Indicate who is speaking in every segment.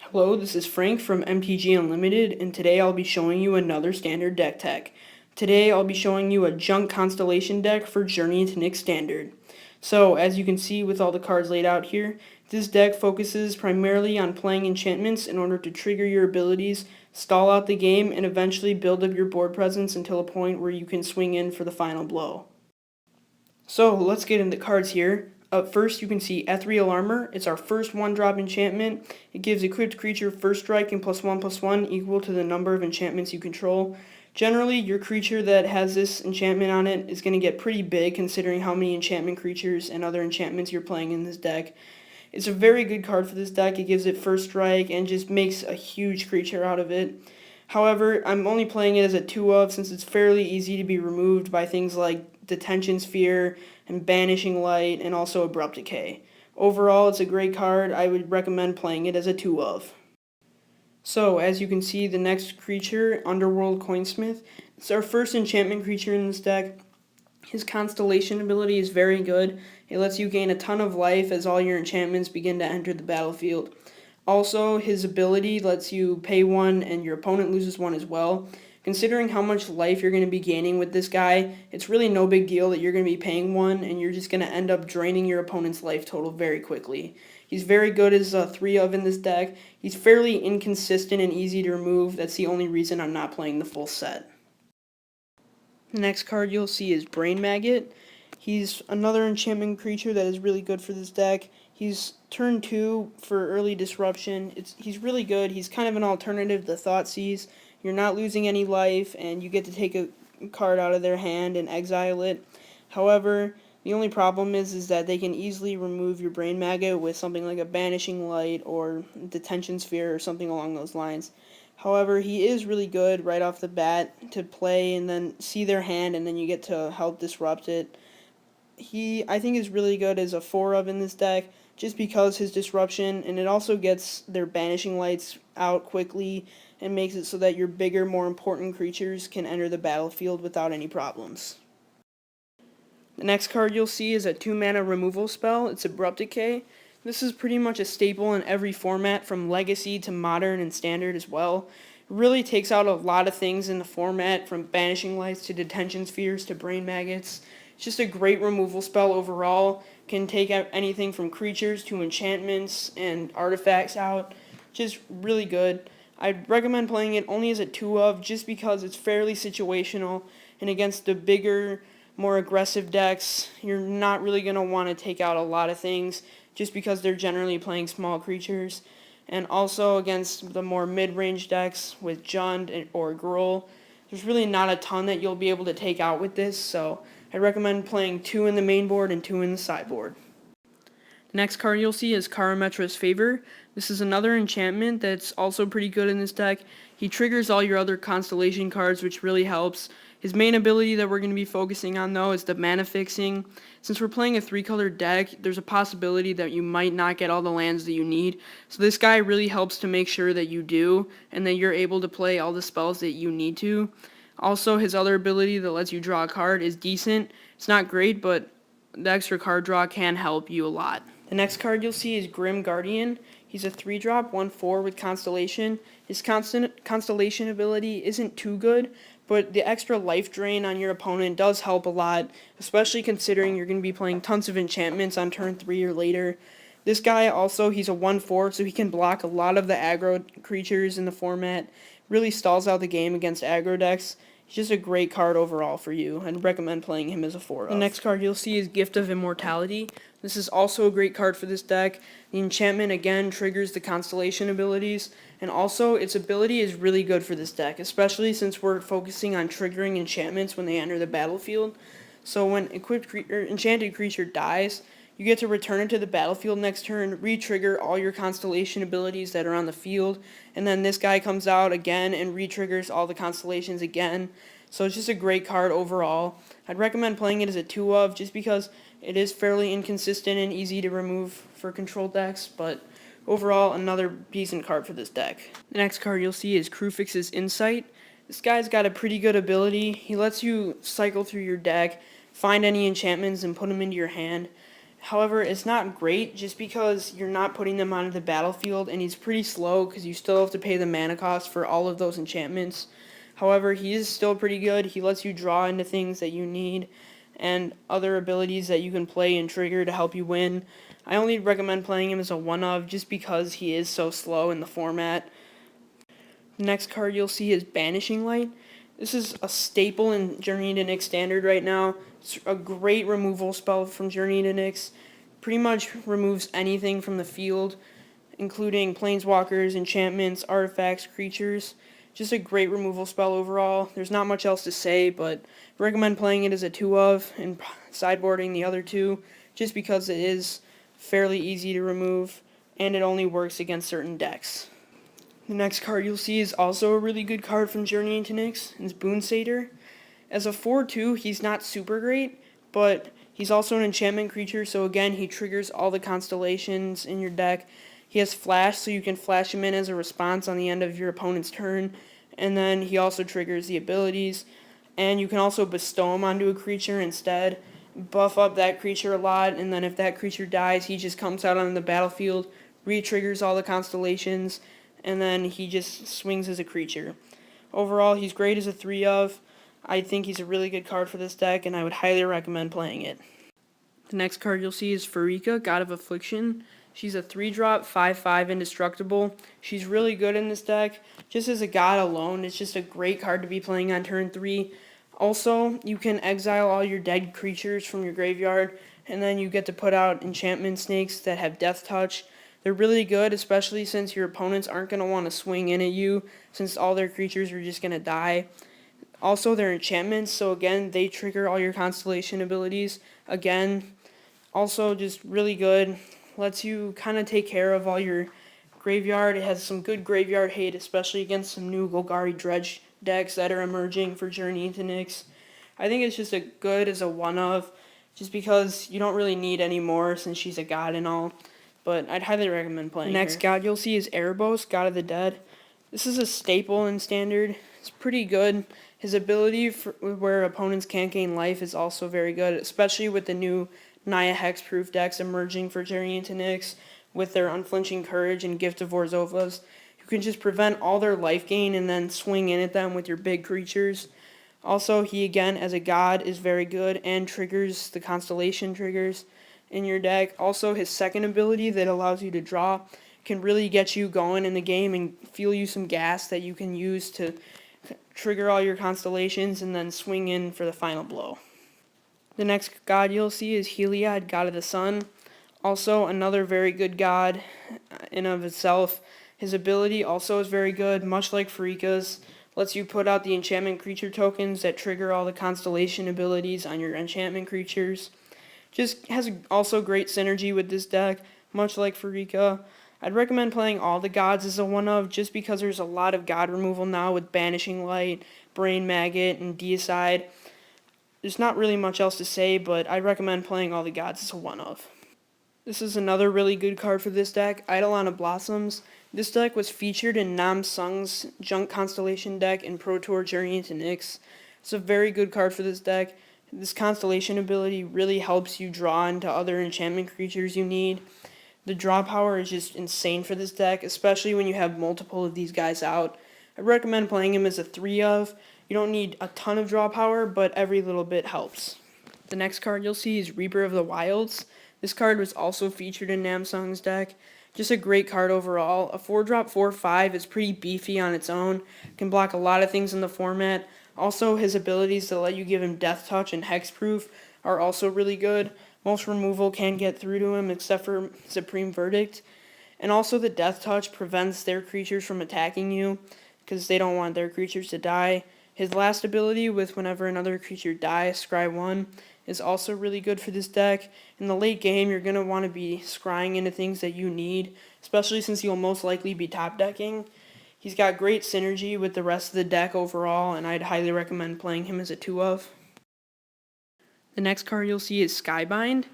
Speaker 1: Hello, this is Frank from MTG Unlimited, and today I'll be showing you another standard deck tech. Today I'll be showing you a Junk Constellation deck for Journey Into Nyx Standard. So, as you can see with all the cards laid out here, this deck focuses primarily on playing enchantments in order to trigger your abilities, stall out the game, and eventually build up your board presence until a point where you can swing in for the final blow. So, let's get into cards here. Up first, you can see Ethereal Armor. It's our first one-drop enchantment. It gives equipped creature first strike and +1/+1 equal to the number of enchantments you control. Generally, your creature that has this enchantment on it is going to get pretty big considering how many enchantment creatures and other enchantments you're playing in this deck. It's a very good card for this deck. It gives it first strike and just makes a huge creature out of it. However, I'm only playing it as a 2-of since it's fairly easy to be removed by things like Detention Sphere and Banishing Light and also Abrupt Decay. Overall, it's a great card. I would recommend playing it as a 2-of. So, as you can see, the next creature, Underworld Coinsmith, it's our first enchantment creature in this deck. His Constellation ability is very good. It lets you gain a ton of life as all your enchantments begin to enter the battlefield. Also, his ability lets you pay one and your opponent loses one as well. Considering how much life you're going to be gaining with this guy, it's really no big deal that you're going to be paying one and you're just going to end up draining your opponent's life total very quickly. He's very good as a 3-of in this deck. He's fairly inconsistent and easy to remove. That's the only reason I'm not playing the full set. The next card you'll see is Brain Maggot. He's another enchantment creature that is really good for this deck. He's turn 2 for early disruption. He's really good. He's kind of an alternative to Thoughtseize. You're not losing any life, and you get to take a card out of their hand and exile it. However, the only problem is that they can easily remove your Brain Maggot with something like a Banishing Light or Detention Sphere or something along those lines. However, he is really good right off the bat to play and then see their hand, and then you get to help disrupt it. I think is really good as a 4-of in this deck just because his disruption, and it also gets their Banishing Lights out quickly and makes it so that your bigger, more important creatures can enter the battlefield without any problems. The next card you'll see is a 2-mana removal spell. It's Abrupt Decay. This is pretty much a staple in every format from Legacy to Modern and Standard as well. It really takes out a lot of things in the format from Banishing Lights to Detention Spheres to Brain Maggots. It's just a great removal spell overall. Can take out anything from creatures to enchantments and artifacts out. Just really good. I'd recommend playing it only as a 2-of just because it's fairly situational, and against the bigger, more aggressive decks, you're not really going to want to take out a lot of things just because they're generally playing small creatures. And also against the more mid-range decks with Jund or Gruul, there's really not a ton that you'll be able to take out with this, so I'd recommend playing 2 in the main board and 2 in the sideboard. The next card you'll see is Karametra's Favor. This is another enchantment that's also pretty good in this deck. He triggers all your other constellation cards, which really helps. His main ability that we're going to be focusing on, though, is the mana fixing. Since we're playing a 3-color deck, there's a possibility that you might not get all the lands that you need. So this guy really helps to make sure that you do, and that you're able to play all the spells that you need to. Also, his other ability that lets you draw a card is decent. It's not great, but the extra card draw can help you a lot. The next card you'll see is Grim Guardian. He's a 3-drop, 1/4 with Constellation. His Constellation ability isn't too good, but the extra life drain on your opponent does help a lot, especially considering you're going to be playing tons of enchantments on turn 3 or later. This guy also, he's a 1/4, so he can block a lot of the aggro creatures in the format. Really stalls out the game against aggro decks. He's just a great card overall for you. I'd recommend playing him as a 4-of. The next card you'll see is Gift of Immortality. This is also a great card for this deck. The enchantment again triggers the Constellation abilities, and also its ability is really good for this deck, especially since we're focusing on triggering enchantments when they enter the battlefield. So when enchanted creature dies, you get to return it to the battlefield next turn, re-trigger all your Constellation abilities that are on the field, and then this guy comes out again and re-triggers all the constellations again. So it's just a great card overall. I'd recommend playing it as a 2-of just because it is fairly inconsistent and easy to remove for control decks, but overall another decent card for this deck. The next card you'll see is Crewfix's Insight. This guy's got a pretty good ability. He lets you cycle through your deck, find any enchantments, and put them into your hand. However, it's not great just because you're not putting them onto the battlefield, and he's pretty slow because you still have to pay the mana cost for all of those enchantments. However, he is still pretty good. He lets you draw into things that you need and other abilities that you can play and trigger to help you win. I only recommend playing him as a one-of just because he is so slow in the format. The next card you'll see is Banishing Light. This is a staple in Journey Into Nyx Standard right now. It's a great removal spell from Journey Into Nyx. Pretty much removes anything from the field, including planeswalkers, enchantments, artifacts, creatures. Just a great removal spell overall. There's not much else to say, but I recommend playing it as a 2-of and sideboarding the other 2, just because it is fairly easy to remove, and it only works against certain decks. The next card you'll see is also a really good card from Journey Into Nyx, and it's Boon Satyr. As a 4/2, he's not super great, but he's also an enchantment creature, so again, he triggers all the constellations in your deck. He has Flash, so you can flash him in as a response on the end of your opponent's turn, and then he also triggers the abilities, and you can also bestow him onto a creature instead, buff up that creature a lot, and then if that creature dies, he just comes out on the battlefield, re-triggers all the constellations, and then he just swings as a creature. Overall, he's great as a 3-of. I think he's a really good card for this deck, and I would highly recommend playing it. The next card you'll see is Pharika, God of Affliction. She's a 3-drop, 5/5 indestructible. She's really good in this deck. Just as a god alone, it's just a great card to be playing on turn 3. Also, you can exile all your dead creatures from your graveyard, and then you get to put out enchantment snakes that have death touch. They're really good, especially since your opponents aren't going to want to swing in at you, since all their creatures are just going to die. Also, they're enchantments, so again, they trigger all your constellation abilities. Again, also just really good. Lets you kind of take care of all your graveyard. It has some good graveyard hate, especially against some new Golgari Dredge decks that are emerging for Journey Into Nyx. I think it's just a good as a 1-of, just because you don't really need any more since she's a god and all. But I'd highly recommend playing her. The next god you'll see is Erebos, God of the Dead. This is a staple in Standard. It's pretty good. His ability where opponents can't gain life is also very good, especially with the new Naya Hexproof decks emerging for Journey Into Nyx with their Unflinching Courage and Gift of Orzovas. You can just prevent all their life gain and then swing in at them with your big creatures. Also, he again, as a god, is very good and triggers the constellation triggers in your deck. Also, his second ability that allows you to draw can really get you going in the game and fuel you some gas that you can use to trigger all your constellations and then swing in for the final blow. The next god you'll see is Heliod, God of the Sun. Also, another very good god in of itself. His ability also is very good, much like Pharika's. Lets you put out the enchantment creature tokens that trigger all the constellation abilities on your enchantment creatures. Just has also great synergy with this deck, much like Pharika. I'd recommend playing all the gods as a 1-of, just because there's a lot of god removal now with Banishing Light, Brain Maggot, and Deicide. There's not really much else to say, but I recommend playing all the gods as a 1-of. This is another really good card for this deck, Eidolon of Blossoms. This deck was featured in Nam Sung's Junk Constellation Deck in Pro Tour Journey Into Nyx. It's a very good card for this deck. This constellation ability really helps you draw into other enchantment creatures you need. The draw power is just insane for this deck, especially when you have multiple of these guys out. I recommend playing him as a 3-of. You don't need a ton of draw power, but every little bit helps. The next card you'll see is Reaper of the Wilds. This card was also featured in Namsung's deck. Just a great card overall. A 4-drop 4/5 is pretty beefy on its own. Can block a lot of things in the format. Also, his abilities to let you give him Death Touch and Hexproof are also really good. Most removal can get through to him except for Supreme Verdict. And also the Death Touch prevents their creatures from attacking you because they don't want their creatures to die. His last ability with whenever another creature dies, Scry 1, is also really good for this deck. In the late game, you're going to want to be scrying into things that you need, especially since you'll most likely be top decking. He's got great synergy with the rest of the deck overall, and I'd highly recommend playing him as a 2-of. The next card you'll see is Skybind.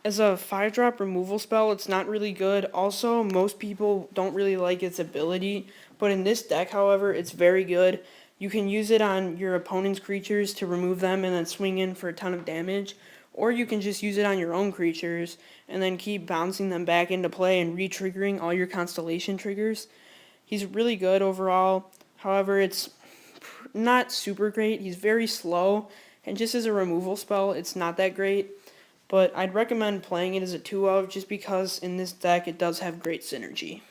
Speaker 1: As a 5-drop removal spell, it's not really good. Also, most people don't really like its ability, but in this deck, however, it's very good. You can use it on your opponent's creatures to remove them and then swing in for a ton of damage, or you can just use it on your own creatures and then keep bouncing them back into play and re-triggering all your Constellation triggers. He's really good overall. However, it's not super great. He's very slow, and just as a removal spell, it's not that great. But I'd recommend playing it as a 2-of just because in this deck it does have great synergy.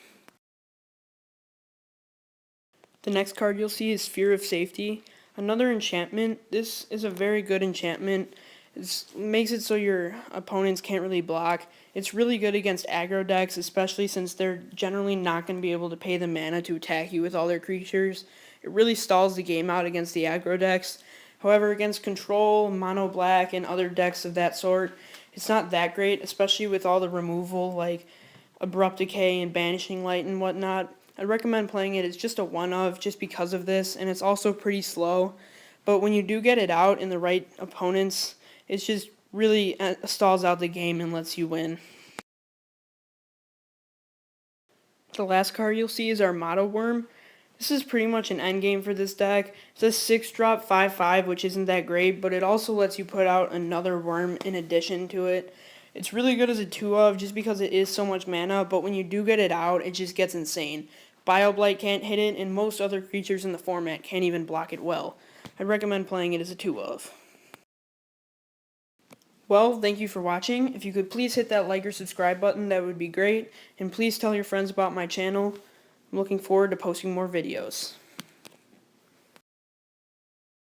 Speaker 1: The next card you'll see is Sphere of Safety. Another enchantment. This is a very good enchantment. It makes it so your opponents can't really block. It's really good against aggro decks, especially since they're generally not going to be able to pay the mana to attack you with all their creatures. It really stalls the game out against the aggro decks. However, against control, mono black, and other decks of that sort, it's not that great, especially with all the removal like Abrupt Decay and Banishing Light and whatnot. I'd recommend playing it as just a 1-of just because of this, and it's also pretty slow. But when you do get it out in the right opponents, it's just really stalls out the game and lets you win. The last card you'll see is Armada Wurm. This is pretty much an endgame for this deck. It's a 6-drop 5/5, which isn't that great, but it also lets you put out another worm in addition to it. It's really good as a 2-of just because it is so much mana, but when you do get it out, it just gets insane. Bioblight can't hit it, and most other creatures in the format can't even block it well. I'd recommend playing it as a 2-of. Well, thank you for watching. If you could please hit that like or subscribe button, that would be great. And please tell your friends about my channel. I'm looking forward to posting more videos.